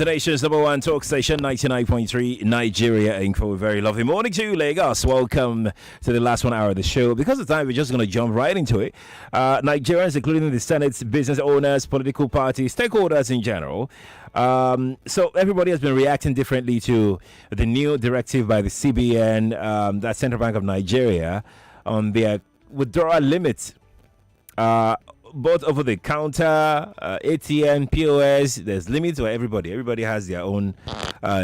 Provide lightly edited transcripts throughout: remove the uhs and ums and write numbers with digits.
The nation's number one talk station, 99.3 Nigeria Info. Very lovely morning to you, Lagos. Welcome to the last 1 hour of the show. Because of time, we're just going to jump right into it. Nigerians, including the Senate's business owners, political parties, stakeholders in general. So everybody has been reacting differently to the new directive by the CBN, that Central Bank of Nigeria, on their withdrawal limits. Both over the counter, ATM, POS, there's limits for everybody. Everybody has their own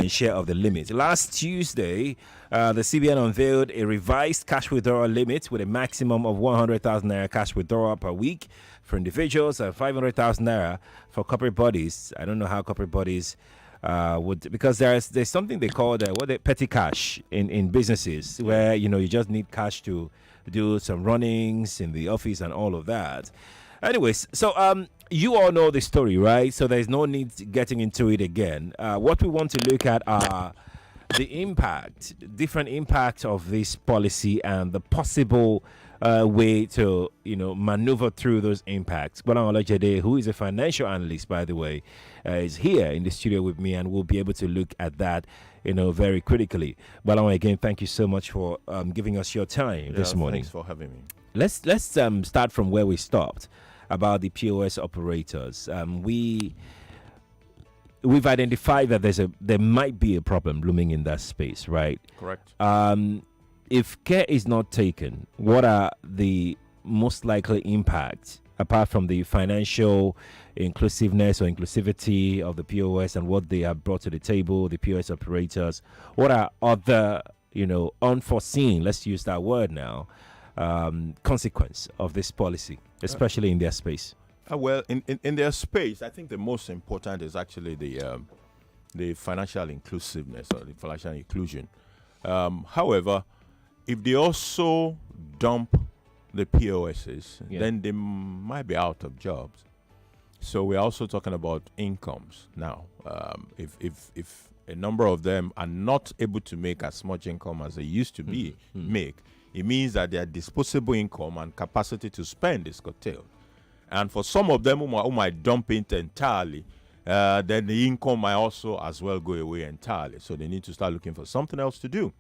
share of the limit. Last Tuesday, the CBN unveiled a revised cash withdrawal limit with a maximum of 100,000 naira cash withdrawal per week for individuals and 500,000 naira for corporate bodies. I don't know how corporate bodies would, because there's something they call petty cash in businesses, where you just need cash to do some runnings in the office and all of that. Anyways, so you all know the story, right? So there's no need getting into it again. What we want to look at are the different impacts of this policy and the possible way to, maneuver through those impacts. Gbolahan Olojede, who is a financial analyst, by the way, is here in the studio with me, and we'll be able to look at that, very critically. Gbolahan, again, thank you so much for giving us your time this morning. Thanks for having me. Let's start from where we stopped about the POS operators. We've identified that there might be a problem looming in that space, right? Correct. If care is not taken, what are the most likely impacts, apart from the financial inclusiveness or inclusivity of the POS and what they have brought to the table, the POS operators? What are other, unforeseen, let's use that word now, consequence of this policy, especially in their space? Well, in their space, I think the most important is actually the financial inclusiveness or the financial inclusion. However, if they also dump the POSs, then they might be out of jobs. So we're also talking about incomes now. If a number of them are not able to make as much income as they used to make, it means that their disposable income and capacity to spend is curtailed. And for some of them who might dump it entirely, then the income might also as well go away entirely. So they need to start looking for something else to do.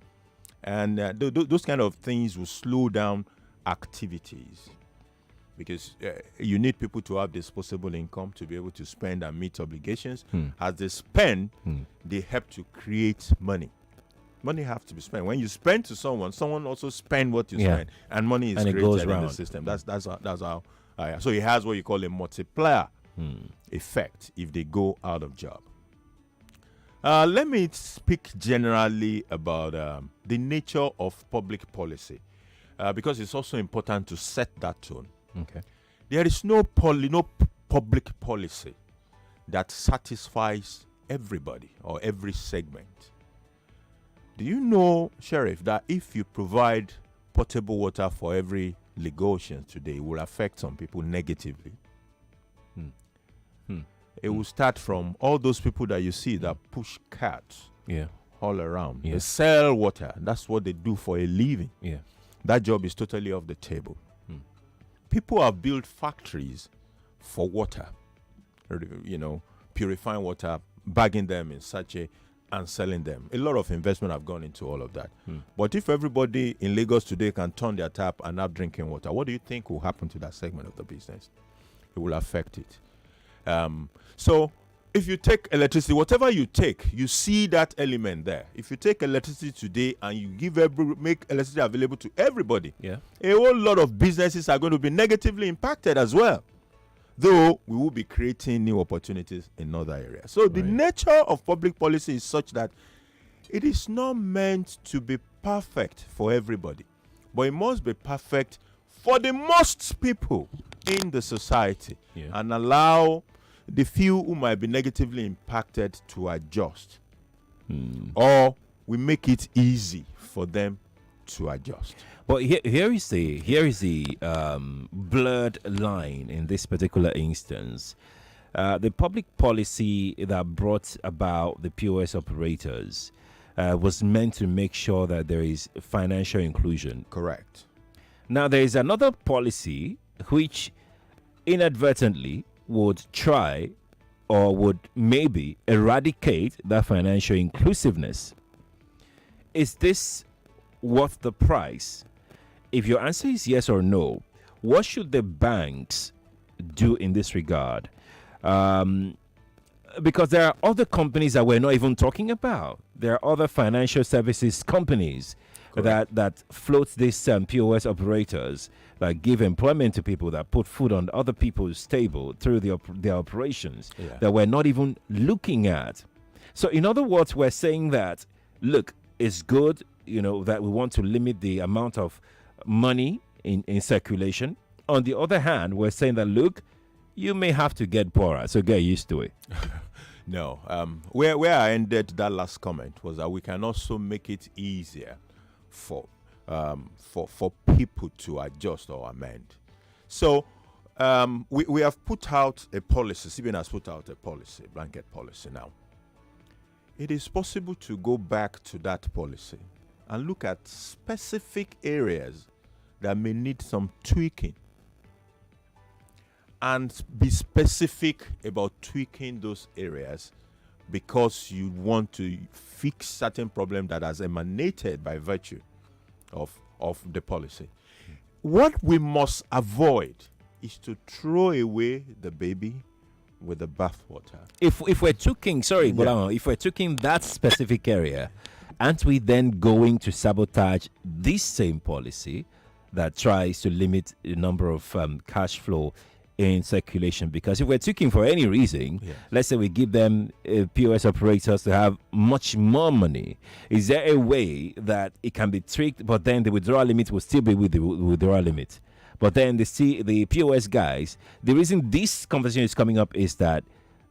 And those kind of things will slow down activities, because you need people to have disposable income to be able to spend and meet obligations. As they spend, they help to create money. Money has to be spent. When you spend to someone also spend what you spend, and money is created in the system. That's how. So it has what you call a multiplier effect if they go out of job. Let me speak generally about the nature of public policy, because it's also important to set that tone. Okay. There is no public policy that satisfies everybody or every segment. Do you know, Sheriff, that if you provide potable water for every Lagosian today, it will affect some people negatively? It will start from all those people that you see that push carts all around. They sell water. That's what they do for a living. That job is totally off the table. People have built factories for water, purifying water, bagging them in sachet, and selling them. A lot of investment have gone into all of that. But if everybody in Lagos today can turn their tap and have drinking water, what do you think will happen to that segment of the business? It will affect it. So if you take electricity, whatever you take, you see that element there. If you take electricity today and you make electricity available to everybody, a whole lot of businesses are going to be negatively impacted as well. Though we will be creating new opportunities in other areas. So the nature of public policy is such that it is not meant to be perfect for everybody, but it must be perfect for the most people in the society, and allow the few who might be negatively impacted to adjust. Or we make it easy for them to adjust. But here is the blurred line in this particular instance. The public policy that brought about the POS operators was meant to make sure that there is financial inclusion. Correct. Now, there is another policy which inadvertently would try or would maybe eradicate that financial inclusiveness. Is this worth the price? If your answer is yes or no, what should the banks do in this regard? Because there are other companies that we're not even talking about. There are other financial services companies that float these POS operators, that give employment to people, that put food on other people's table through their operations, that we're not even looking at. So in other words, we're saying that, look, it's good, that we want to limit the amount of money in circulation. On the other hand, we're saying that, look, you may have to get poorer, so get used to it. No. Where I ended that last comment was that we can also make it easier for people to adjust or amend. So we have put out a policy. CBN has put out a policy, blanket policy now. It is possible to go back to that policy and look at specific areas that may need some tweaking, and be specific about tweaking those areas because you want to fix certain problem that has emanated by virtue of the policy. What we must avoid is to throw away the baby with the bathwater. If we're tweaking, Gbolahan, if we're tweaking that specific area, aren't we then going to sabotage this same policy that tries to limit the number of cash flow in circulation? Because if we're tweaking for any reason, let's say we give them POS operators to have much more money, is there a way that it can be tweaked, but then the withdrawal limit will still be with the withdrawal limit? But then the POS guys, the reason this conversation is coming up is that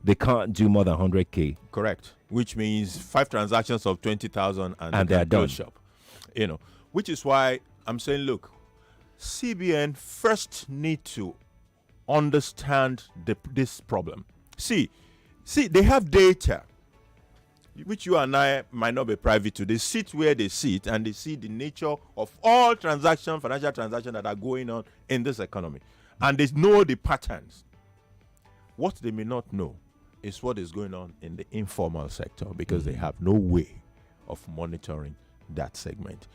they can't do more than 100K. Correct. Which means 5 transactions of 20,000 and they are done. Shop. Which is why I'm saying, look, CBN first need to understand this problem. See, they have data, which you and I might not be privy to. They sit where they sit, and they see the nature of all financial transactions that are going on in this economy, and they know the patterns. What they may not know is what is going on in the informal sector, because they have no way of monitoring that segment.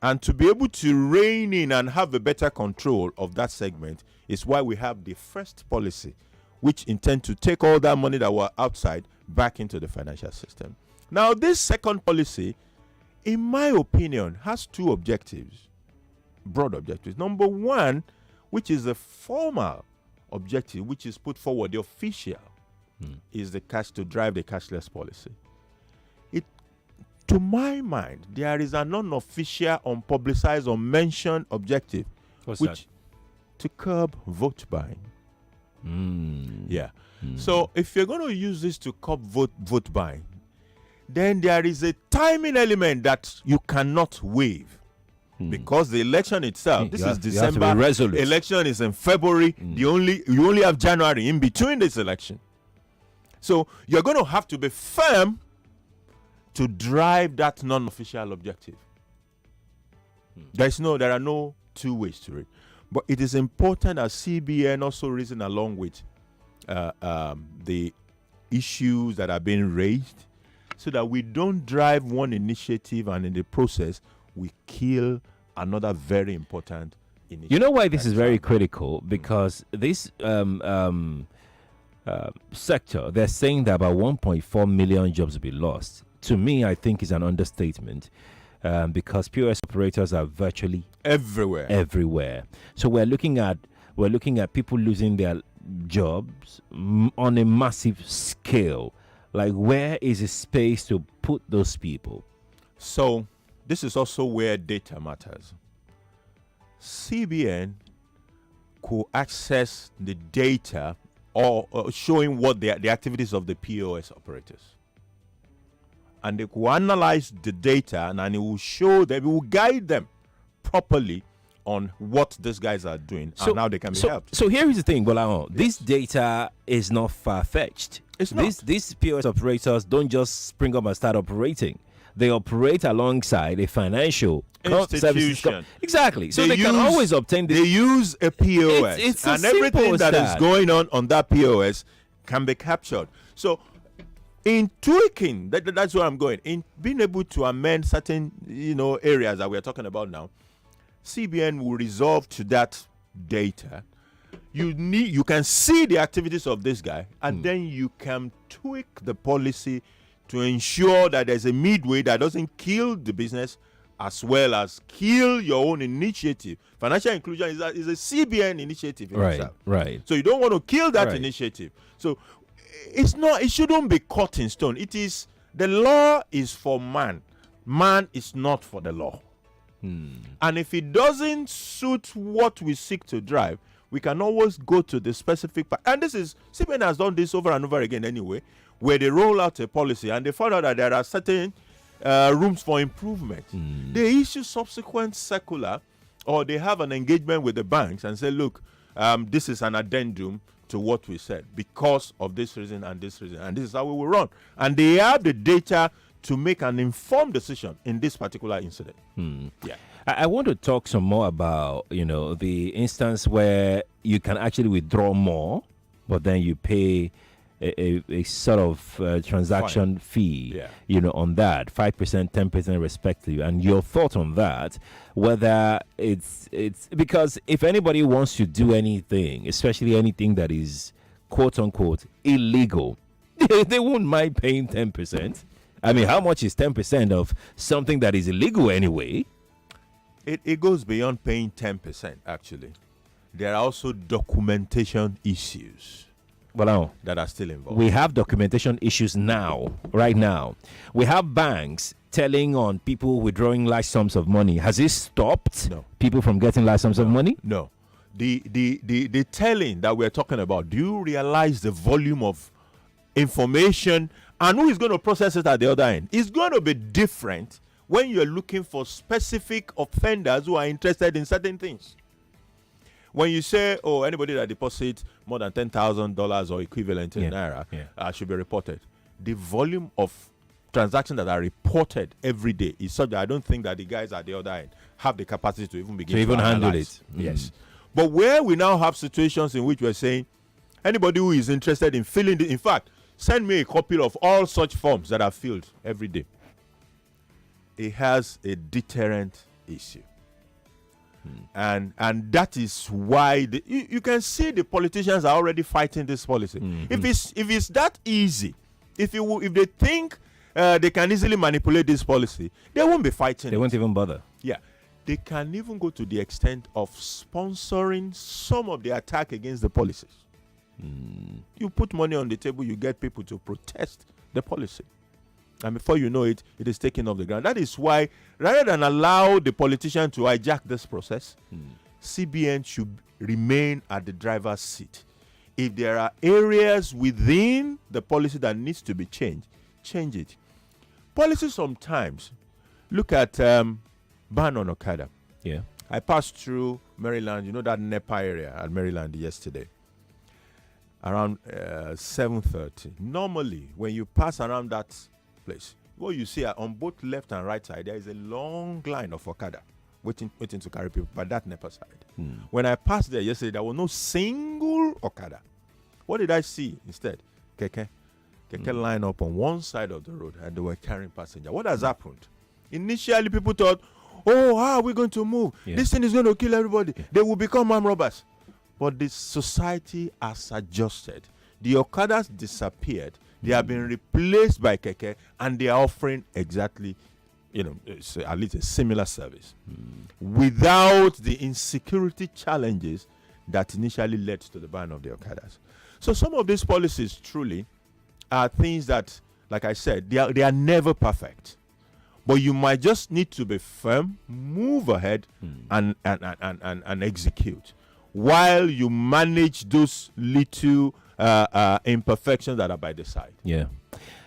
And to be able to rein in and have a better control of that segment is why we have the first policy, which intend to take all that money that were outside back into the financial system. Now, this second policy, in my opinion, has 2 objectives, broad objectives. Number 1, which is the formal objective, which is put forward, the official, is the cash to drive the cashless policy. To my mind, there is an unofficial, unpublicized, unmentioned objective, to curb vote buying. So if you're going to use this to curb vote buying, then there is a timing element that you cannot waive, because the election itself, this is December, election is in February. You only have January in between this election. So you're going to have to be firm to drive that non-official objective. There are no 2 ways to it. But it is important that CBN also reason along with the issues that are being raised, so that we don't drive one initiative and in the process we kill another very important initiative. You know why this is very critical? Because this sector, they're saying that about 1.4 million jobs will be lost. To me, I think is an understatement, because POS operators are virtually everywhere. So we're looking at people losing their jobs on a massive scale. Like, where is a space to put those people? So this is also where data matters. CBN could access the data or showing what the activities of the POS operators. And they could analyze the data, and it will show them, it will guide them properly on what these guys are doing and how they can be helped. So here is the thing, Gbolahan. This data is not far-fetched. It's not. These POS operators don't just spring up and start operating. They operate alongside a financial institution. Exactly. So they can always obtain this. They use a POS. It's and everything that is going on that POS can be captured. So in tweaking, that's where I'm going. In being able to amend certain, areas that we're talking about now, CBN will resolve to that data. You can see the activities of this guy, and then you can tweak the policy to ensure that there's a midway that doesn't kill the business as well as kill your own initiative. Financial inclusion is a CBN initiative in itself. Right. So you don't want to kill that initiative. So it shouldn't be cut in stone. It is, the law is for man. Man is not for the law. And if it doesn't suit what we seek to drive, we can always go to the specific part. And CBN has done this over and over again anyway, where they roll out a policy and they find out that there are certain rooms for improvement. They issue subsequent circular, or they have an engagement with the banks and say, look, this is an addendum to what we said because of this reason and this reason, and this is how we will run. And they have the data to make an informed decision in this particular incident. Yeah. I want to talk some more about, the instance where you can actually withdraw more, but then you pay a sort of transaction fee, on that, 5%, 10% respectively. And your thought on that, whether it's because if anybody wants to do anything, especially anything that is quote unquote illegal, they won't mind paying 10%. I mean, how much is 10% of something that is illegal anyway? It goes beyond paying 10%, actually. There are also documentation issues that are still involved. We have documentation issues now, right now. We have banks telling on people withdrawing large sums of money. Has it stopped people from getting large sums of money? No. The telling that we're talking about, do you realize the volume of information and who is going to process it at the other end? It's going to be different when you're looking for specific offenders who are interested in certain things. When you say, anybody that deposits more than $10,000 or equivalent in Naira should be reported, the volume of transactions that are reported every day is such that I don't think that the guys at the other end have the capacity to even begin to handle it. Yes. But where we now have situations in which we're saying, anybody who is interested in filling in fact, send me a copy of all such forms that are filled every day. It has a deterrent issue. And that is why you can see the politicians are already fighting this policy. If it's that easy, if they think they can easily manipulate this policy, they won't be fighting. They won't even bother. Yeah, they can even go to the extent of sponsoring some of the attack against the policies. You put money on the table, you get people to protest the policy. And before you know it, it is taken off the ground. That is why, rather than allow the politician to hijack this process, CBN should remain at the driver's seat. If there are areas within the policy that needs to be changed, change it. Policy sometimes, look at ban on Okada. Yeah. I passed through Maryland, that NEPA area at Maryland yesterday, around 7:30. Normally, when you pass around that place, what you see on both left and right side, there is a long line of Okada waiting to carry people by that NEPA side. When I passed there yesterday, there was no single Okada. What did I see instead? Keke line up on one side of the road, and they were carrying passengers. What has happened? Initially, people thought, how are we going to move? This thing is going to kill everybody. They will become armed robbers. But the society has adjusted. The Okadas disappeared. They have been replaced by Keke, and they are offering exactly, at least a similar service without the insecurity challenges that initially led to the ban of the Okadas. So some of these policies truly are things that, like I said, they are never perfect. But you might just need to be firm, move ahead, and execute, while you manage those little imperfections that are by the side. Yeah.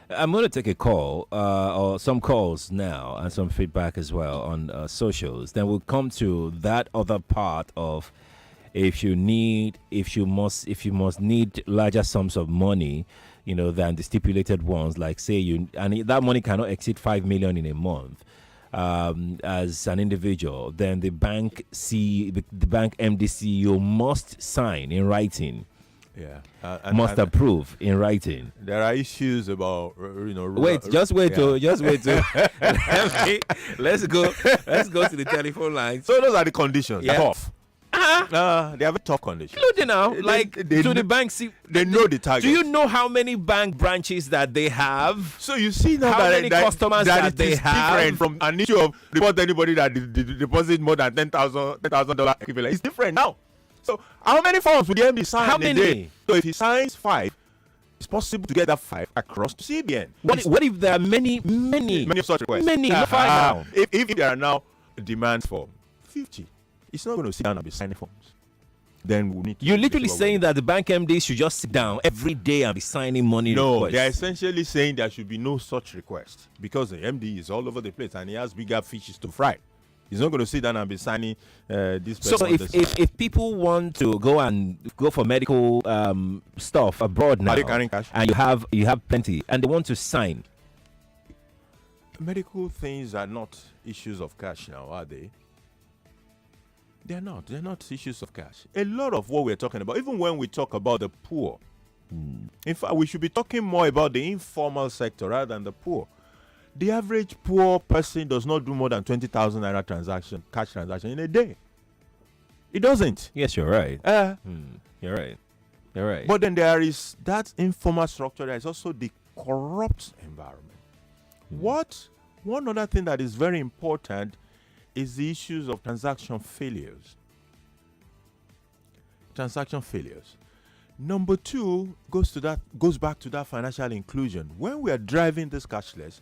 I'm going to take a call or some calls now and some feedback as well on socials. Then we'll come to that other part of if you must need larger sums of money, than the stipulated ones, like say and that money cannot exceed 5 million in a month. As an individual, then the bank MD CEO must sign in writing Yeah. must approve in writing. There are issues about Wait, just wait to let's go to the telephone lines. So those are the conditions. Yeah. Tough. They have a tough condition. Look now, They to the bank. See, they know the target. do you know how many bank branches that they have? So you see now How many customers that it they is have? different from an issue of report anybody that deposit more than $10,000 equivalent. It's different now. So how many forms would the MD sign How in a many? day? So if he signs 5, it's possible to get that 5 across to CBN. What if there are many Many such requests. Many, not 5 now. If there are now demands for 50, it's not going to sit down and be signing forms. Then we need to You're literally saying that the bank MD should just sit down every day and be signing money no, requests. they're essentially saying there should be no such request because the MD is all over the place and he has bigger fishes to fry. He's not going to sit down and be signing this. So if people want to go for medical stuff abroad now, are they carrying cash? and you have plenty, and they want to sign, Medical things are not issues of cash now, are they? They're not. They're not issues of cash. A lot of what we're talking about, even when we talk about the poor, in fact, we should be talking more about the informal sector rather than the poor. The average poor person does not do more than 20,000 naira cash transaction in a day. It doesn't. yes, you're right. You're right. You're right. But then there is that informal structure. There is also the corrupt environment. One other thing that is very important is the issues of transaction failures. Transaction failures. Number 2 goes back to that financial inclusion. When we are driving this cashless,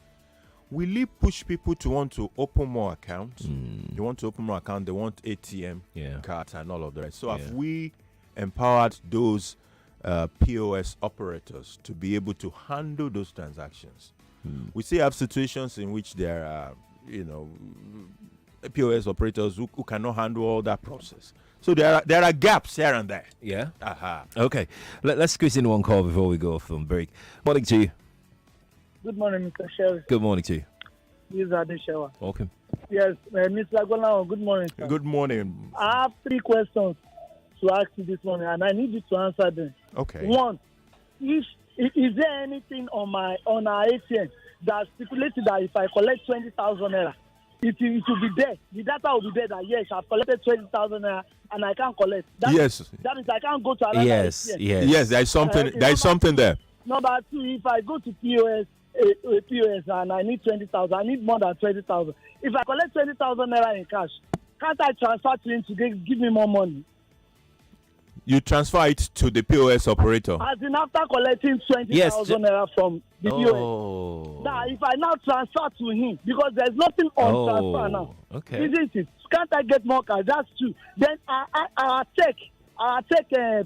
will it push people to want to open more accounts? They want to open more accounts. They want ATM cards and all of the rest. So have we empowered those POS operators to be able to handle those transactions? We still have situations in which there are, POS operators who cannot handle all that process. So there are gaps here and there. Yeah. Okay. Let's squeeze in one call before we go off on break. Morning to you. Good morning, Mr. Sheriff. Good morning to you. This is Adeshewa. Welcome. Yes, Mr. Gbolahan, good morning, sir. Good morning. I have 3 questions to ask you this morning, and I need you to answer them. Okay. One, is there anything on our ATM that stipulated that if I collect 20,000 naira, it will be there. The data will be there that yes, I've collected 20,000 naira and I can't collect. Yes. That means I can't go to another ATM. Yes, there is something there. Number 2, if I go to POS and I need 20,000, I need more than 20,000. If I collect 20,000 naira in cash, can't I transfer to him to give me more money? You transfer it to the POS operator. As in after collecting 20,000 naira from the POS. Now, if I now transfer to him, because there's nothing on transfer now. Okay. Isn't it? Can't I get more cash? That's true. Then our tech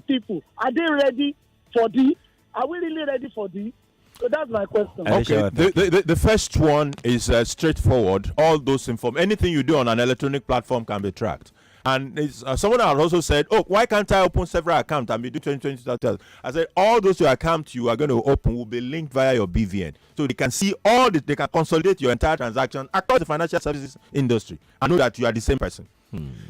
people, are they ready for this? Are we really ready for this? So that's my question. Okay. The first one is straightforward. All those anything you do on an electronic platform can be tracked. And someone has also said, "Oh, why can't I open several accounts and be doing 20,000?" I said, all those your accounts you are going to open will be linked via your BVN, so they can see they can consolidate your entire transaction across the financial services industry and know that you are the same person.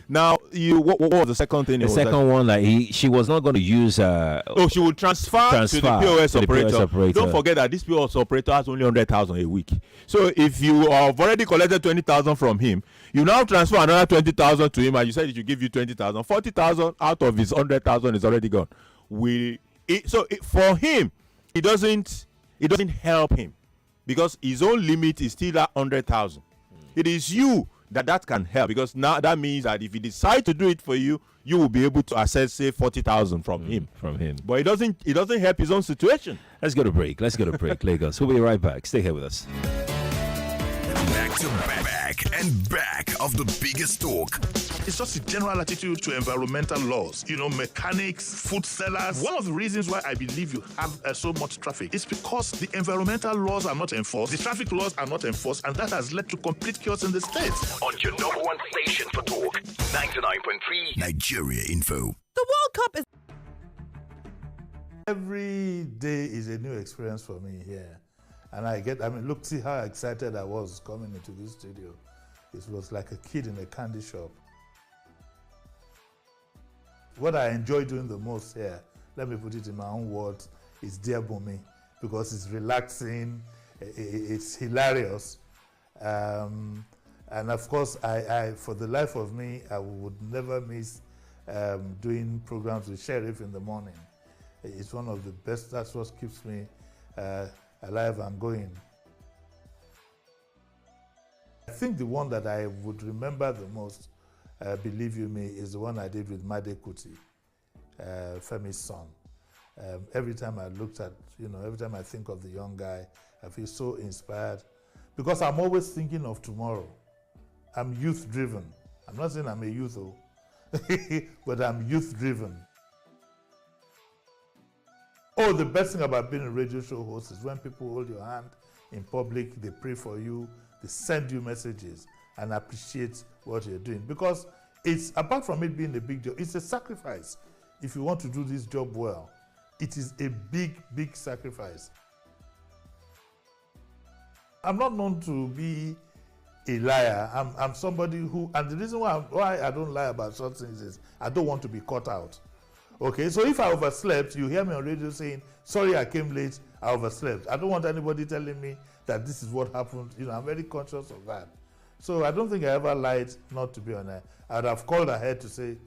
Now, what was the second thing? The second one, she was not going to use. She would transfer to the POS operator. Don't forget that this POS operator has only 100,000 a week. So if you have already collected 20,000 from him, you now transfer another 20,000 to him, and you said it should give you 20,000. 40,000 out of his 100,000 is already gone. For him, it doesn't help him because his own limit is still at 100,000. It is you that can help, because now that means that if he decides to do it for you, you will be able to access, say, 40,000 from him. But it doesn't help his own situation. Let's go to break. Lagos. We'll be right back. Stay here with us. Back to back of the biggest talk. It's just a general attitude to environmental laws. Mechanics, food sellers. One of the reasons why I believe you have so much traffic is because the environmental laws are not enforced, the traffic laws are not enforced, and that has led to complete chaos in the state. On your number one station for talk, 99.3 Nigeria Info. The World Cup is... Every day is a new experience for me here. And look, see how excited I was coming into this studio. It was like a kid in a candy shop. What I enjoy doing the most here let me put it in my own words, is Dear Bumi, because it's relaxing, it's hilarious. And of course, I for the life of me, I would never miss doing programs with Sheriff in the morning. It's one of the best, that's what keeps me alive and going. I think the one that I would remember the most, believe you me, is the one I did with Made Kuti, Femi's son. Every time I looked at, every time I think of the young guy, I feel so inspired because I'm always thinking of tomorrow. I'm youth driven. I'm not saying I'm a youth, but I'm youth driven. Oh, the best thing about being a radio show host is when people hold your hand in public, they pray for you, they send you messages and appreciate what you're doing. Because it's, apart from it being a big job, it's a sacrifice. If you want to do this job well, it is a big, big sacrifice. I'm not known to be a liar. I'm somebody who, and the reason why I don't lie about certain things is I don't want to be caught out. Okay, so if I overslept, you hear me on radio saying, sorry I came late, I overslept. I don't want anybody telling me that this is what happened. I'm very conscious of that. So I don't think I ever lied not to be on air. I'd have called ahead to say,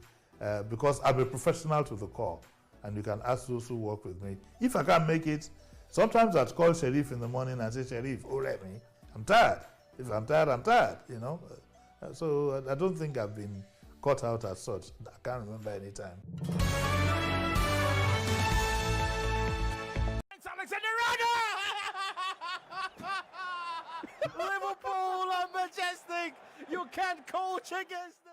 because I'm a professional to the core, and you can ask those who work with me. If I can't make it, sometimes I'd call Sheriff in the morning and say, Sheriff, let me, I'm tired. If I'm tired, I'm tired, So I don't think I've been caught out as such. I can't remember any time. Liverpool are majestic. You can't coach against this.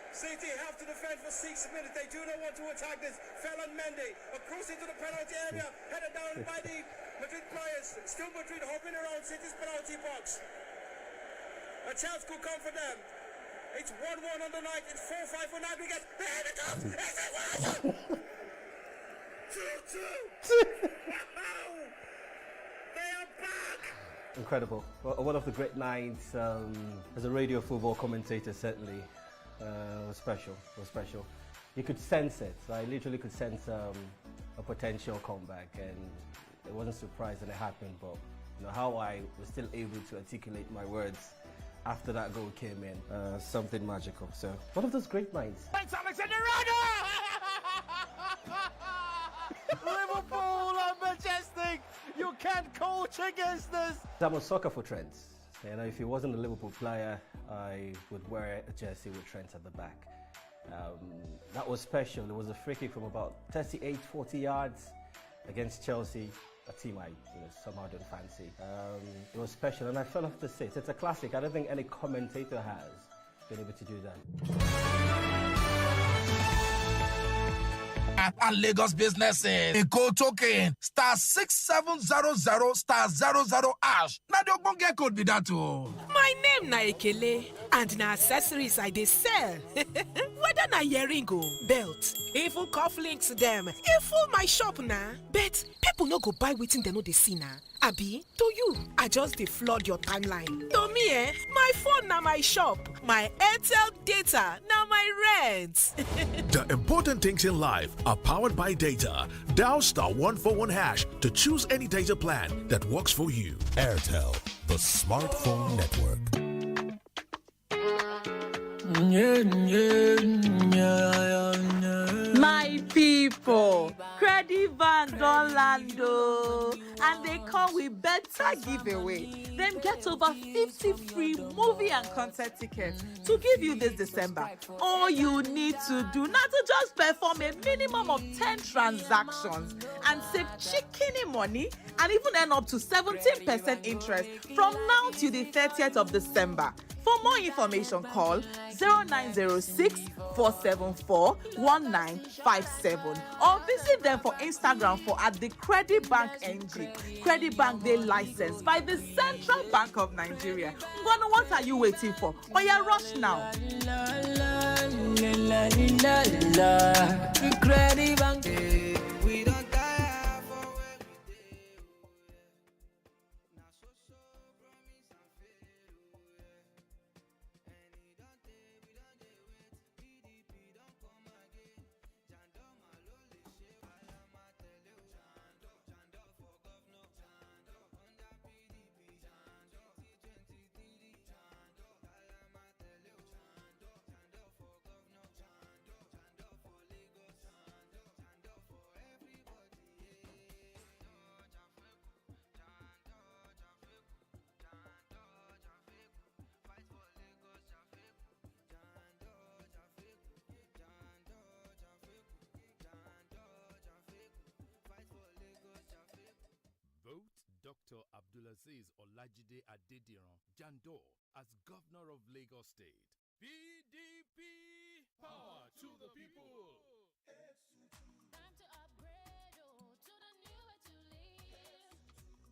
City have to defend for 6 minutes. They do not want to attack this. Felon Mendy across into the penalty area, headed down by the Madrid players. Still Madrid hopping around City's penalty box. A chance could come for them. It's 1-1 on the night. It's 4-5 for Navigates. There it comes. It's a 2-2. They are back. Incredible. Well, one of the great nights as a radio football commentator, certainly. Was special. Was special. You could sense it. So I literally could sense a potential comeback, and it wasn't surprised that it happened. But how I was still able to articulate my words after that goal came in, something magical. So one of those great nights. Thanks, Alexander-Arnold! Liverpool are majestic. You can't coach against this. I'm a sucker for Trent. If he wasn't a Liverpool player, I would wear a jersey with Trent at the back. That was special. It was a free kick from about 38, 40 yards against Chelsea, a team I somehow don't fancy. It was special, and I fell off the seat. It's a classic. I don't think any commentator has been able to do that. And Lagos businesses. A code token *6700 *00#. Now the ogbonge code be that too. My name na Ekele, and na accessories I dey sell. Whether na earring o, belt, even cufflinks dem, e full my shop na. But people no go buy wetin dem no dey see na. Abi, to you, I just dey flood your timeline. To me, my phone na my shop, my Airtel data na my rent. The important things in life are powered by data. Dial *141# to choose any data plan that works for you. Airtel, the smartphone network. My people, Credit Bank don land o, and they come with better giveaway. Them get over 50 free movie and concert tickets to give you this December. All you need to do now to just perform a minimum of 10 transactions and save chicken money and even earn up to 17% interest from now till the 30th of December. For more information, call 0906 474 1957 or visit them for Instagram for @thecreditbankng. Credit Bank, they licensed by the Central Bank of Nigeria. What are you waiting for? Oya, rush now. Credit Bank. Dr. Abdulaziz Olojede Adediran Jandor as Governor of Lagos State. PDP! Power to the people! Time to upgrade, oh, to the new way to live.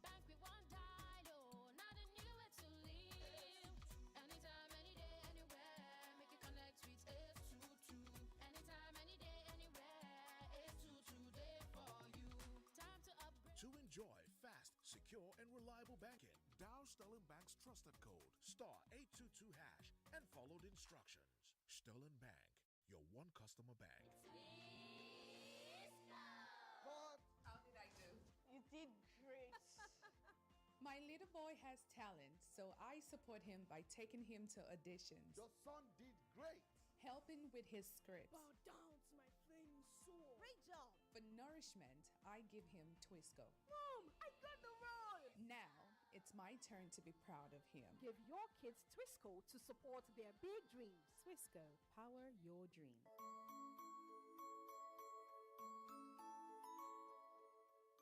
Bank with one dial, oh, now the new way to live. Anytime, any day, anywhere, make it connect with S22. Anytime, any day, anywhere, S22 there for you. Time to upgrade. To enjoy fast, secure, and reliable banking, dial Sterling Bank's trusted code *822# and follow the instructions. Sterling Bank, your one customer bank. How did I do? You did great. My little boy has talent, so I support him by taking him to auditions. Your son did great. Helping with his scripts. Bow down to my flaming sword. Great job. For nourishment, I give him Twisco. Mom, I got the role. Now, it's my turn to be proud of him. Give your kids Twisco to support their big dreams. Twisco, power your dream.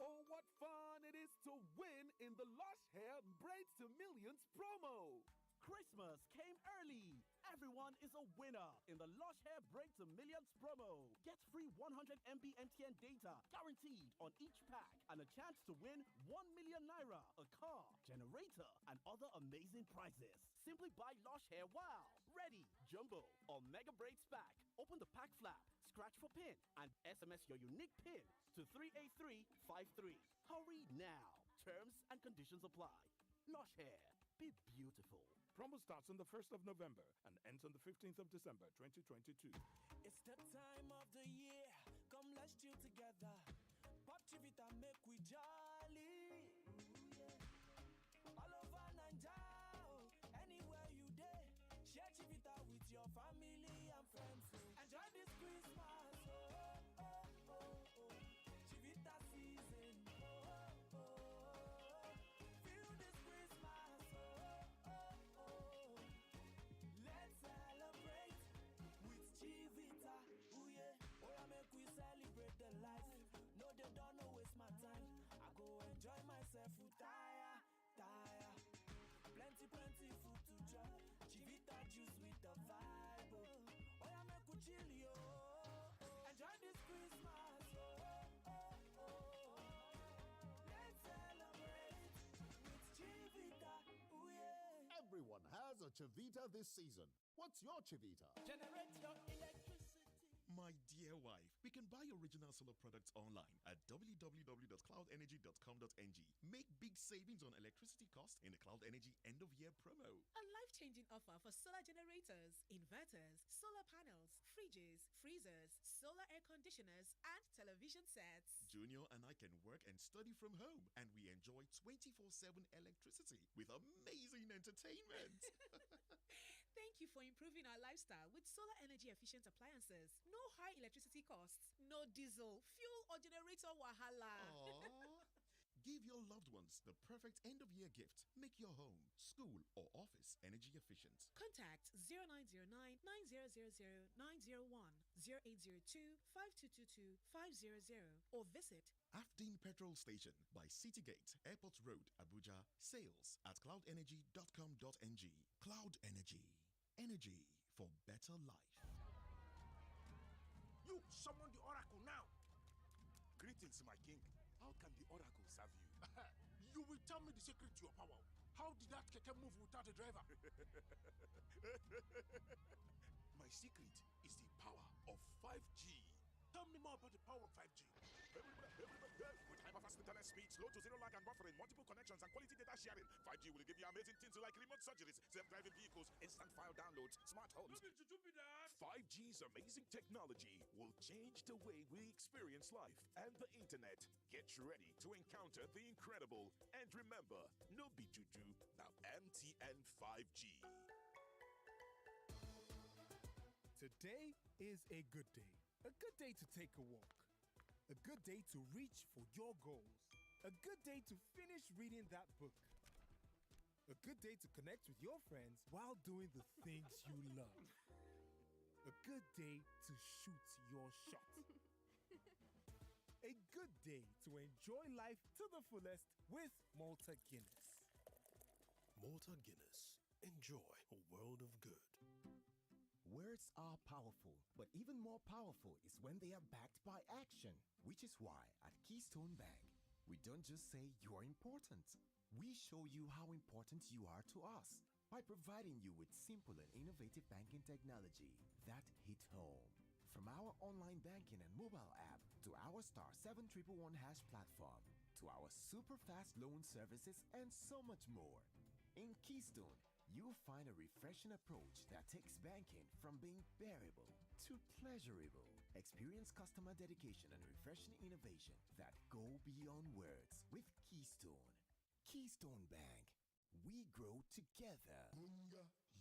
Oh, what fun it is to win in the Lush Hair Braids to Millions promo! Christmas came early. Everyone is a winner in the Lush Hair Braid to Millions promo. Get free 100 MB MTN data guaranteed on each pack and a chance to win 1 million naira, a car, generator, and other amazing prizes. Simply buy Lush Hair Wow, Ready, Jumbo, or Mega Braids pack. Open the pack flap, scratch for pin, and SMS your unique pin to 38353. Hurry now. Terms and conditions apply. Lush Hair. Be beautiful. Promo starts on the 1st of November and ends on the 15th of December 2022. It's the time of the year. Come, let's chill together. Pop Chivita, make we jolly. Ooh, yeah. All over Naija, anywhere you day. Share Chivita with your family and friends. Enjoy this Christmas. Oh, oh, oh, oh. Chivita season. Oh, oh, oh. Make we celebrate the life. No, they don't know waste my time. I go enjoy myself with tire. Plenty food to enjoy. Chivita juice with the vibe. Oh, yeah, make we chill, yo. Enjoy this Christmas. Let's celebrate with Chivita. Ooh, yeah. Everyone has a Chivita this season. What's your Chivita? Generate your electricity. My dear wife, we can buy original solar products online at www.cloudenergy.com.ng. Make big savings on electricity costs in the Cloud Energy end-of-year promo. A life-changing offer for solar generators, inverters, solar panels, fridges, freezers, solar air conditioners, and television sets. Junior and I can work and study from home, and we enjoy 24/7 electricity with amazing entertainment. Thank you for improving our lifestyle with solar energy-efficient appliances. No high electricity costs, no diesel, fuel, or generator wahala. Aww. Give your loved ones the perfect end-of-year gift. Make your home, school, or office energy efficient. Contact 0909 9000 901, 0802 5222 500, or visit Afdeen Petrol Station by Citygate, Airport Road, Abuja. Sales at cloudenergy.com.ng. Cloud Energy. Energy for better life. You summon the oracle now. Greetings, my king. How can the oracle serve you? You will tell me the secret to your power. How did that keke move without a driver? My secret is the power of 5G. Tell me more about the power of 5G. With hyper-fast internet speeds, low to zero lag and buffering, multiple connections and quality data sharing, 5G will give you amazing things like remote surgeries, self-driving vehicles, instant file downloads, smart homes. 5G's amazing technology will change the way we experience life and the internet. Get ready to encounter the incredible. And remember, no be juju, now MTN 5G. Today is a good day. A good day to take a walk. A good day to reach for your goals. A good day to finish reading that book. A good day to connect with your friends while doing the things you love. A good day to shoot your shot. A good good day to enjoy life to the fullest with Malta Guinness. Malta Guinness. Enjoy a world of good. Words are powerful, but even more powerful is when they are backed by action, which is why at Keystone Bank, we don't just say you are important. We show you how important you are to us by providing you with simple and innovative banking technology that hit home. From our online banking and mobile app to our star 7111 hash platform to our super fast loan services and so much more. In Keystone, you'll find a refreshing approach that takes banking from being bearable to pleasurable. Experience customer dedication and refreshing innovation that go beyond words with Keystone. Keystone Bank. We grow together.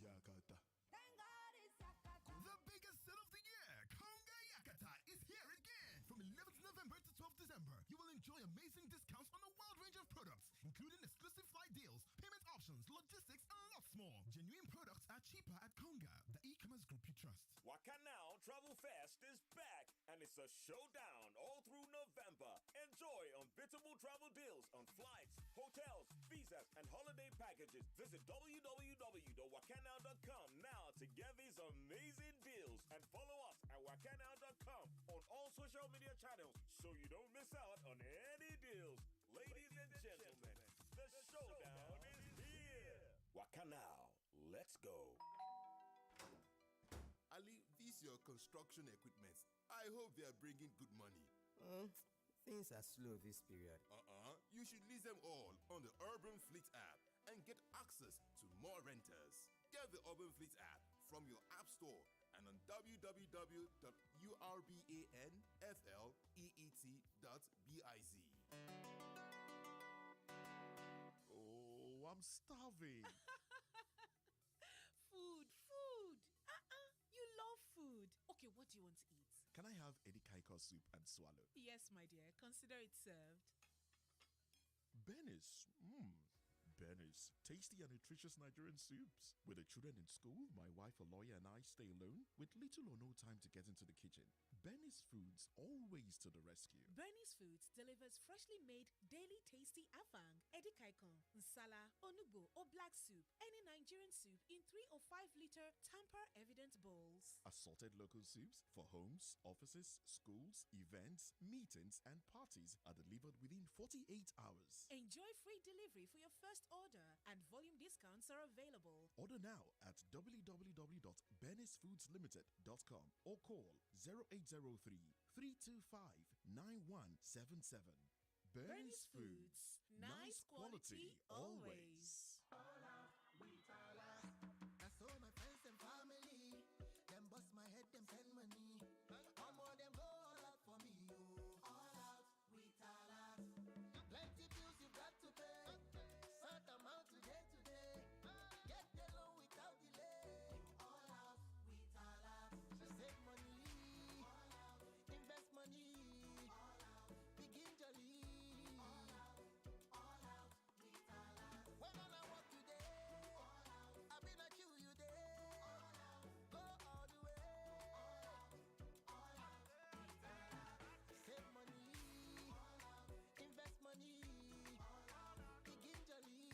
Yakata. The biggest sale of the year, Konga Yakata, is here again. From 11th November to 12th December, you will enjoy amazing discounts on a wide range of products, including exclusive flight deals, payment options, logistics, and lots more. Genuine products are cheaper at Konga, the e-commerce group you trust. Wakanao Travel Fest is back, and it's a showdown all through November. Enjoy unbeatable travel deals on flights, hotels, visas, and holiday packages. Visit www.wakanao.com now to get these amazing deals, and follow us at wakanao.com on all social media channels so you don't miss out on any deals. Ladies and gentlemen, the showdown is here. Wakanao, let's go. Ali, these your construction equipment. I hope they are bringing good money. Things are slow this period. You should lease them all on the Urban Fleet app and get access to more renters. Get the Urban Fleet app from your app store and on www.urbanfleet.biz. Oh, I'm starving. Food. You love food. Okay, what do you want to eat? Can I have edikaiko soup and swallow? Yes, my dear. Consider it served. Benny's. Benny's. Tasty and nutritious Nigerian soups. With the children in school, my wife, a lawyer, and I stay alone with little or no time to get into the kitchen. Benny's Foods always to the rescue. Benny's Foods delivers freshly made, daily tasty afang, edikaikon, nsala, onugbo, or black soup, any Nigerian soup in 3 or 5-liter tamper-evident bowls. Assorted local soups for homes, offices, schools, events, meetings, and parties are delivered within 48 hours. Enjoy free delivery for your first order, and volume discounts are available. Order now at www.bennisfoodslimited.com or call 0803-325-9177. Benny's Foods. Nice quality always. I saw my friends and family. Them bust my head, them send money. One more them go all out for me. All out, we all out. Plenty bills you got to pay. Sort them out today. Get the loan without delay. All out, we all out. So save money. All out. Invest money. All out. Begin jolly. All out, we all out. When I work today. All out. I been a chew you day. All out. Go all the way. All out, we all out. Save money. All out. Invest money. All out. Begin jolly.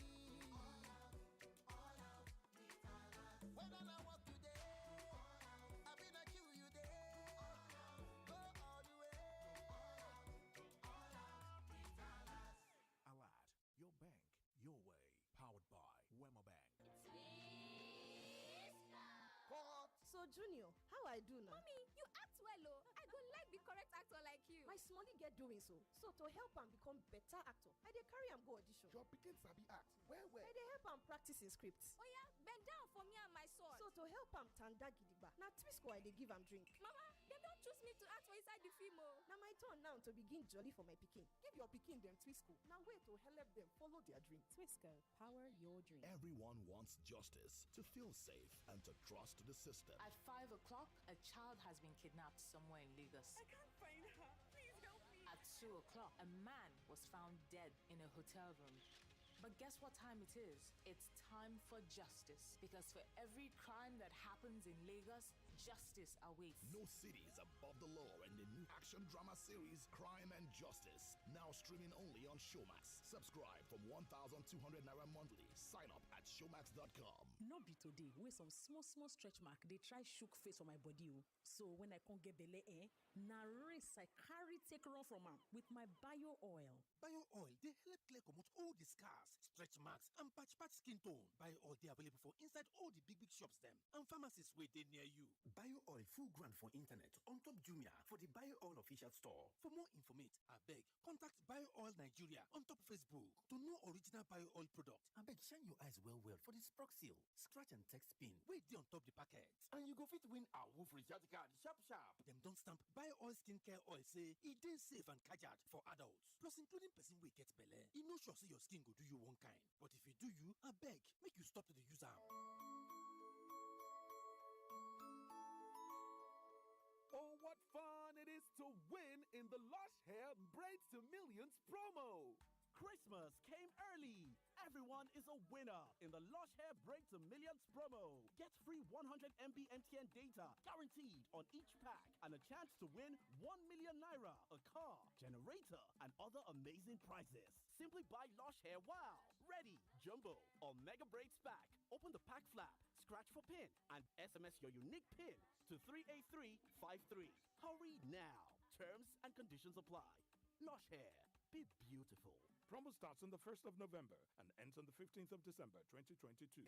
All out, we all out. When I work today. All out. I been a chew you day. All out. Go all the way. All out, we all out. Alad, your bank, your way. Powered by Wema Bank. So Junior, how I do now? Mommy, you act well, oh. I go like the correct actor like you. My smallie get doing so. So to help am become better actor, I dey carry am go audition. Your pikin sabi act. Where? I dey help am practice in scripts. Oh yeah, bend down for me and my sword. So to help am tanda gidigba, na Twisco I dey give am drink. Mama, they don't choose me to act for inside the film, oh. Na my turn now to begin jolly for my pikin. Give your pikin them Twisco. Now way to help them follow their dream. Twisco, power your dream. Everyone wants justice, to feel safe, and to trust the system. At 5 o'clock, a child has been kidnapped somewhere in Lagos. I can't find her. Please help me. At 2 o'clock, a man was found dead in a hotel room. But guess what time it is? It's time for justice. Because for every crime that happens in Lagos, justice awaits. No city is above the law in the new action drama series Crime and Justice. Now streaming only on Showmax. Subscribe from 1,200 Naira monthly. Sign up at showmax.com. No be today, wey some small stretch mark they try shook face on my body. So when I can't get belle na race I carry take run from am with my bio oil. Bio oil, they help clear comot all the scars, stretch marks, and patch skin tone. Bio oil, they available for inside all the big shops them and pharmacies where they near you. Bio oil full ground for internet on top Jumia for the Bio oil official store. For more information, I beg, contact Bio Oil Nigeria on top Facebook to know original Bio oil product. I beg, shine your eyes well for the Sprock seal, scratch and text pin. Wait there on top the packet. And you go fit win our Wolf recharge card sharp. Them don't stamp Bio oil skincare oil say it is safe and kajad for adults. Plus including person wey get belle. E no sure say your skin go do you one kind. But if you do you, I beg, make you stop to the use am. Oh, what fun it is to win in the Lush Hair Braids to Millions promo! Christmas came early. Everyone is a winner in the Lush Hair Break to Millions promo. Get free 100 MB MTN data guaranteed on each pack and a chance to win 1 million naira, a car, generator, and other amazing prizes. Simply buy Lush Hair Wow, Ready, Jumbo, or Mega Braids pack. Open the pack flap, scratch for pin, and SMS your unique pin to 38353. Hurry now. Terms and conditions apply. Lush Hair. Be beautiful. Promo starts on the 1st of November and ends on the 15th of December 2022.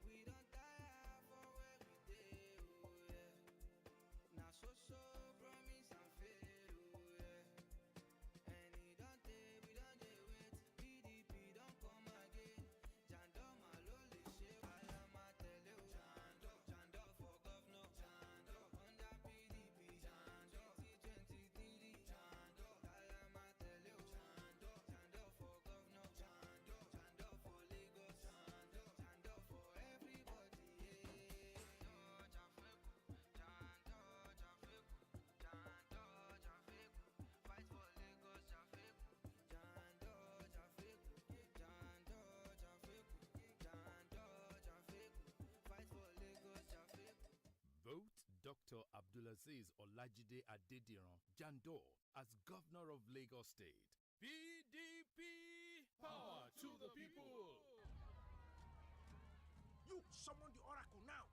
We don't tire for where we dey, oh yeah. Now so promise and fail, oh yeah. And we don't wait. PDP don't come again. Jando malo le she alama tele o. Jando for governor. Jando under PDP. Jando 2023. Jando alama tele o. Jando for governor. Jando for Lagos. Jando for everybody. Fight for Lagos. Fight for Lagos. Vote Dr. Abdulaziz Olojede Adediran Jandor as Governor of Lagos State. PDP! Power to the people! You summon the oracle now.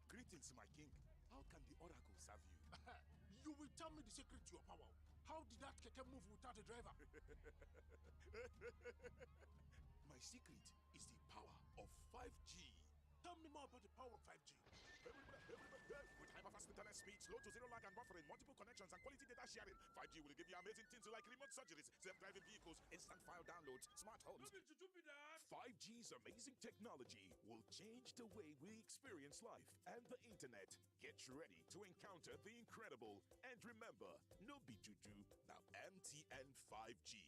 Greetings, my king. How can the oracle serve you? You will tell me the secret to your power. How did that keke move without a driver? My secret is the power of 5G. Tell me more about the power of 5G. With hyper-fast internet speeds, low to zero lag and buffering, multiple connections and quality data sharing, 5G will give you amazing things like remote surgeries, self-driving vehicles, instant file downloads, smart homes. 5G's amazing technology will change the way we experience life and the internet. Get ready to encounter the incredible. And remember, no be juju, now MTN 5G.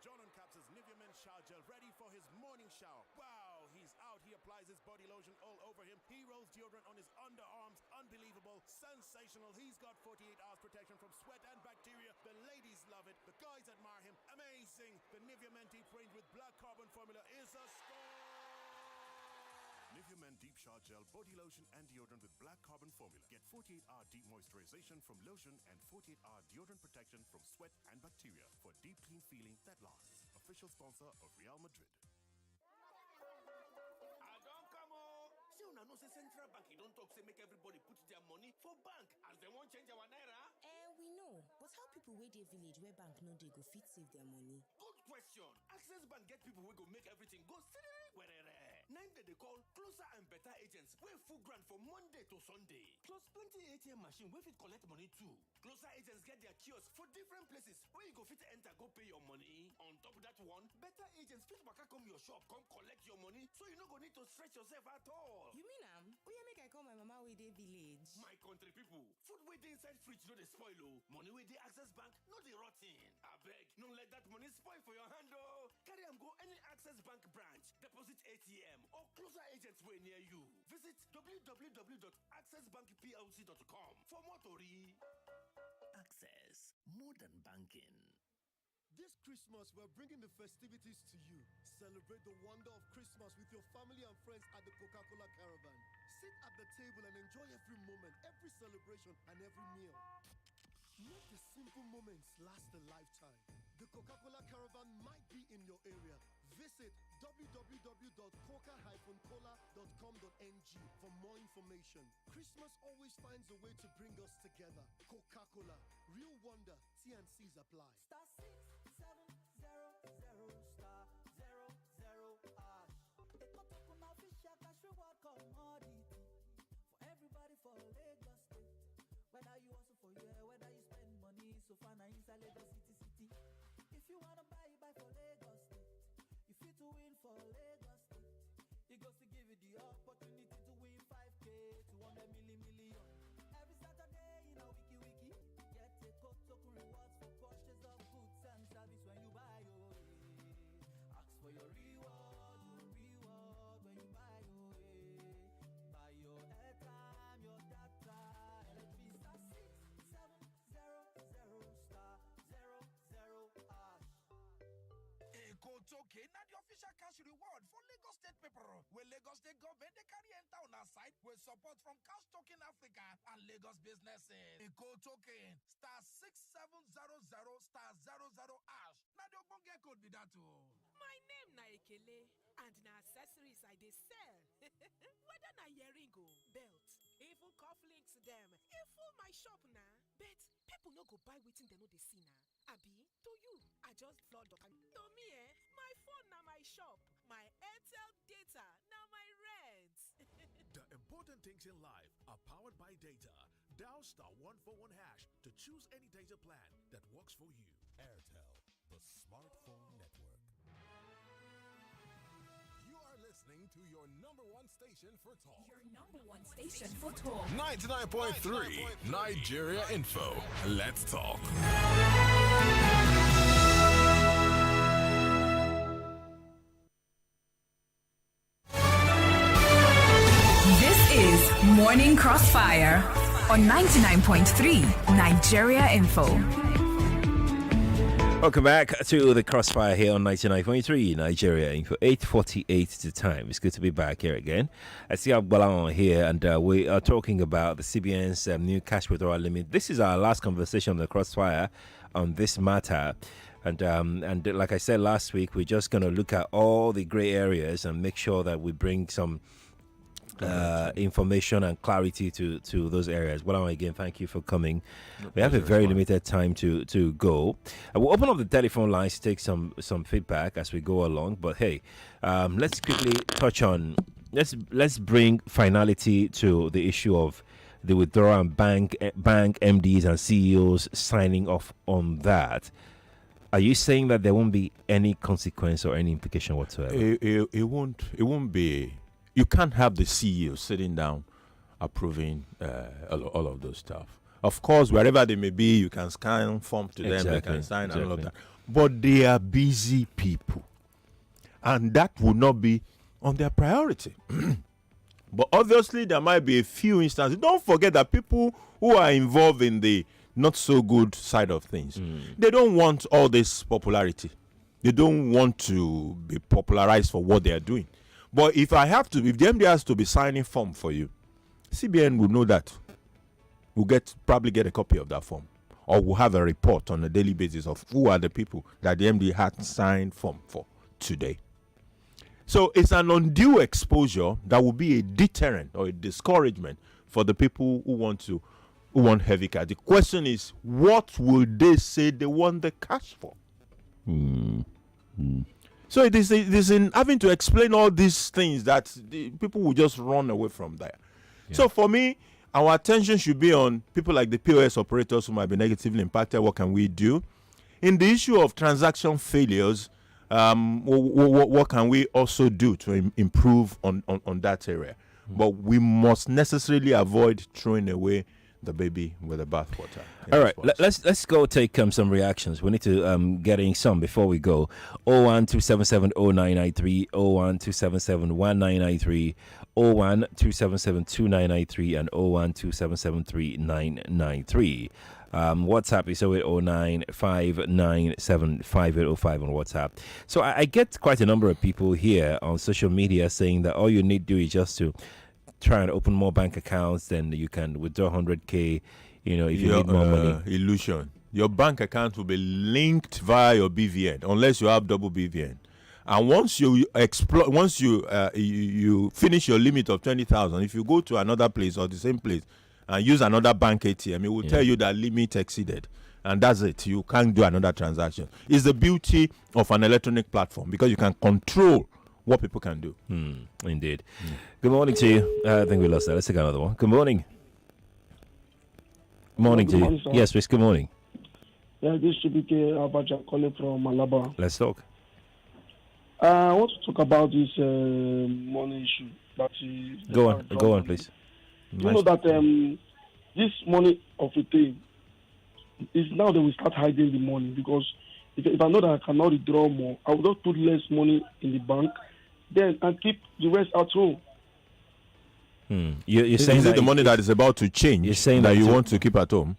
John Caps' Nivea Men shower gel ready for his morning shower. Wow, he's out. He applies his body lotion all over him. He rolls deodorant on his underarms. Unbelievable. Sensational. He's got 48 hours protection from sweat and bacteria. The ladies love it. The guys admire him. Amazing. The Nivea Men Deep range with black carbon formula is a score. Nivea Men Deep Shower Gel, body lotion and deodorant with black carbon formula. Get 48-hour deep moisturization from lotion and 48-hour deodorant protection from sweat and bacteria for deep clean feeling that lasts. Official sponsor of Real Madrid. I don't come on. See, una know say Central Bank, you don't talk, say make everybody put their money for bank as they won't change our naira. We know, but how people wey dey village where bank no dey go fit save their money? Good question. Access Bank get people wey go make everything go where nine they call closer and better agents wey full grant from Monday to Sunday. Plus plenty ATM machine wey fit collect money too. Closer agents get their kiosks for different places where you go fit enter go pay your money. On top of that one, better agents fit waka come your shop come collect your money so you no go need to stress yourself at all. You mean oya make I call my mama wey dey village? My country people, food wey dey inside fridge no dey spoil o. Money wey dey Access Bank no dey rot ten. Abeg, no let that money spoil for your hand o. Carry am go any Access Bank branch, deposit ATM or closer agents wey near you. Visit www.accessbankplc.com for more tori. Access. More than banking. This Christmas, we're bringing the festivities to you. Celebrate the wonder of Christmas with your family and friends at the Coca-Cola Caravan. Sit at the table and enjoy every moment, every celebration, and every meal. Make the simple moments last a lifetime. The Coca-Cola Caravan might be in your area. Visit www.coca-cola.com.ng for more information. Christmas always finds a way to bring us together. Coca-Cola, real wonder. T&Cs apply. Star 6700 star 00 ash. Ekotokun official cash reward commodity for everybody for Lagos State. Whether you also for year, whether you spend money, so far now inside Lagos city. If you wanna buy for Lagos State, you fit to win for Lagos State. It goes to give you the opportunity to win 5K to 100 million. Every Saturday in a wiki, get a token rewards for purchase of goods and service when you buy. Ask for your reward when you buy. Buy your airtime, your data, electricity. Star 6700 star 00 ash. Token na the official cash reward for Lagos State people. Where Lagos State government they carry enter on our side with support from Cash Token Africa and Lagos businesses. Eco token star 6700 star 00 ash. Na the ogbonge code be that too. My name na Ekele and na accessories I dey sell. Whether na earring o, belt, even cufflinks dem, e full my shop na. But people no go buy wetin dem no dey see na. Abi, to you, I just flood the to me my phone na my shop, my Airtel data na my rent. The important things in life are powered by data. Dial star 141 hash to choose any data plan that works for you. Airtel, the smartphone network. You are listening to your number one station for talk. Your number one station for talk. 99.3 Nigeria Info. Let's talk. Is Morning Crossfire on 99.3 Nigeria Info. Welcome back to the Crossfire here on 99.3 Nigeria Info. 8:48 the time. It's good to be back here again. I see Gbolahan here, and we are talking about the CBN's new cash withdrawal limit. This is our last conversation on the Crossfire on this matter. And like I said last week, we're just going to look at all the gray areas and make sure that we bring some information and clarity to those areas. Well, again, thank you for coming. We have a very limited time to go. We'll open up the telephone lines to take some feedback as we go along. But hey, let's quickly touch on. Let's bring finality to the issue of the withdrawal and bank MDs and CEOs signing off on that. Are you saying that there won't be any consequence or any implication whatsoever? It won't be. You can't have the CEO sitting down approving all of those stuff. Of course, wherever they may be, you can scan form to them, they can sign and all of that. But they are busy people. And that would not be on their priority. But obviously, there might be a few instances. Don't forget that people who are involved in the not so good side of things, they don't want all this popularity. They don't want to be popularized for what they are doing. But if the MD has to be signing form for you, CBN will know that. We'll probably get a copy of that form. Or we'll have a report on a daily basis of who are the people that the MD had signed form for today. So it's an undue exposure that will be a deterrent or a discouragement for the people who want heavy cash. The question is, what will they say they want the cash for? So it is in having to explain all these things that the people will just run away from there. Yeah. So for me, our attention should be on people like the POS operators who might be negatively impacted. What can we do? In the issue of transaction failures, what can we also do to improve on that area? But we must necessarily avoid throwing away the baby with the bathwater. All right, let's go take some reactions. We need to get in some before we go. 012770993, 012771993, 012772993, and 012773993. WhatsApp is 0809-597-5805 on WhatsApp. So I get quite a number of people here on social media saying that all you need to do is just to try and open more bank accounts, then you can withdraw 100K, if you need more money. Illusion. Your bank account will be linked via your BVN unless you have double BVN. And once you you finish your limit of 20,000, if you go to another place or the same place and use another bank ATM, it will tell you that limit exceeded. And that's it. You can't do another transaction. It's the beauty of an electronic platform because you can control what people can do. Indeed. Good morning to you. I think we lost that. Let's take another one. Good morning. Morning to you. Yes, Chris. Good morning. Yeah, this should be Abacha calling from Malaba. Let's talk. I want to talk about this money issue. Go on, please. You know that this money of a thing is now that we start hiding the money, because if I know that I cannot withdraw more, I will just put less money in the bank, then and keep the rest at home. You're saying is it the money that is about to change? You're saying that you want to keep at home.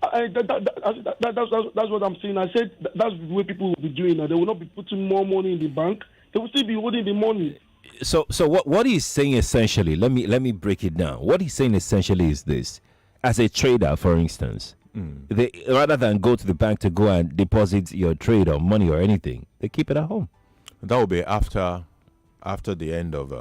That's what I'm saying. I said that's the way people will be doing now. They will not be putting more money in the bank. They will still be holding the money. So what he's saying essentially, let me break it down. What he's saying essentially is this: as a trader, for instance, they rather than go to the bank to go and deposit your trade or money or anything, they keep it at home. That will be after the end of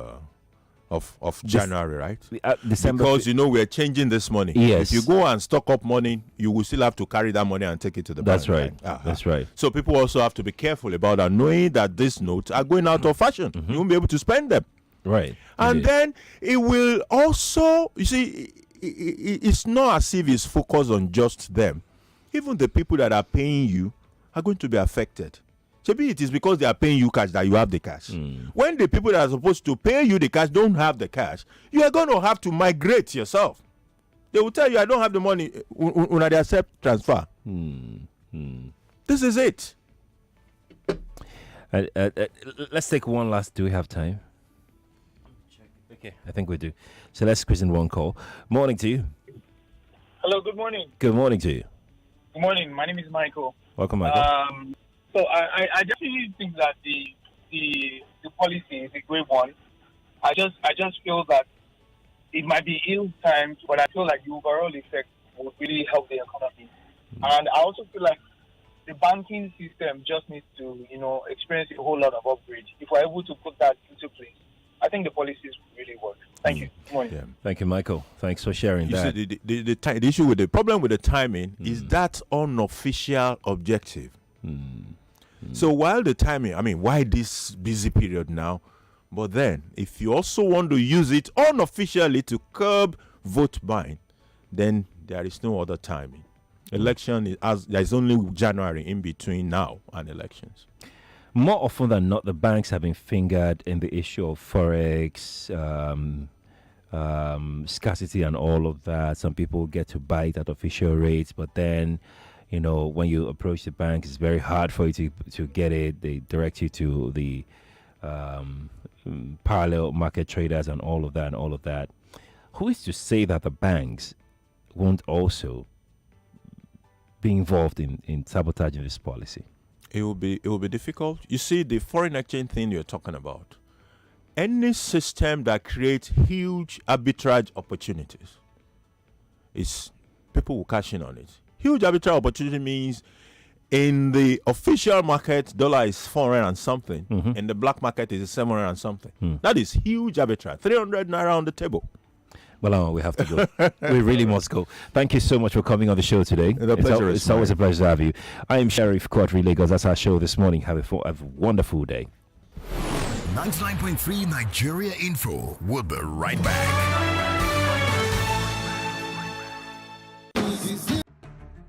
January, right? December. Because we're changing this money. Yes. If you go and stock up money, you will still have to carry that money and take it to the bank. That's right. That's right. So people also have to be careful about that, knowing that these notes are going out of fashion. You won't be able to spend them. Right. And then it will also, you see, it's not as if it's focused on just them. Even the people that are paying you are going to be affected. Maybe it is because they are paying you cash that you have the cash. When the people that are supposed to pay you the cash don't have the cash, you are going to have to migrate yourself. They will tell you, I don't have the money when they accept transfer. This is it. Let's take one last. Do we have time? Okay, I think we do. So let's squeeze in one call. Morning to you. Hello, good morning. Good morning to you. Good morning. My name is Michael. Welcome, Michael. So I just really think that the policy is a great one. I just feel that it might be ill-timed, but I feel like the overall effect would really help the economy. And I also feel like the banking system just needs to, experience a whole lot of upgrade. If we're able to put that into place, I think the policies will really work. Thank you. Good morning. Yeah. Thank you, Michael. Thanks for sharing that. See, the issue with the problem with the timing is that unofficial objective. So while the timing, why this busy period now? But then, if you also want to use it unofficially to curb vote buying, then there is no other timing. Election there's only January in between now and elections. More often than not, the banks have been fingered in the issue of forex, scarcity, and all of that. Some people get to buy it at official rates, but then, when you approach the bank, it's very hard for you to get it. They direct you to the parallel market traders and all of that. Who is to say that the banks won't also be involved in sabotaging this policy? It will be difficult. You see, the foreign exchange thing you're talking about, any system that creates huge arbitrage opportunities, people will cash in on it. Huge arbitrage opportunity means in the official market, dollar is 400 and something. In the black market, it is 700 and something. That is huge arbitrage. 300 naira on the table. Well, we have to go. We really must go. Thank you so much for coming on the show today. It's always a pleasure to have you. I am Sheriff Quadry Lagos. That's our show this morning. Have a wonderful day. 99.3 Nigeria Info. We'll be right back.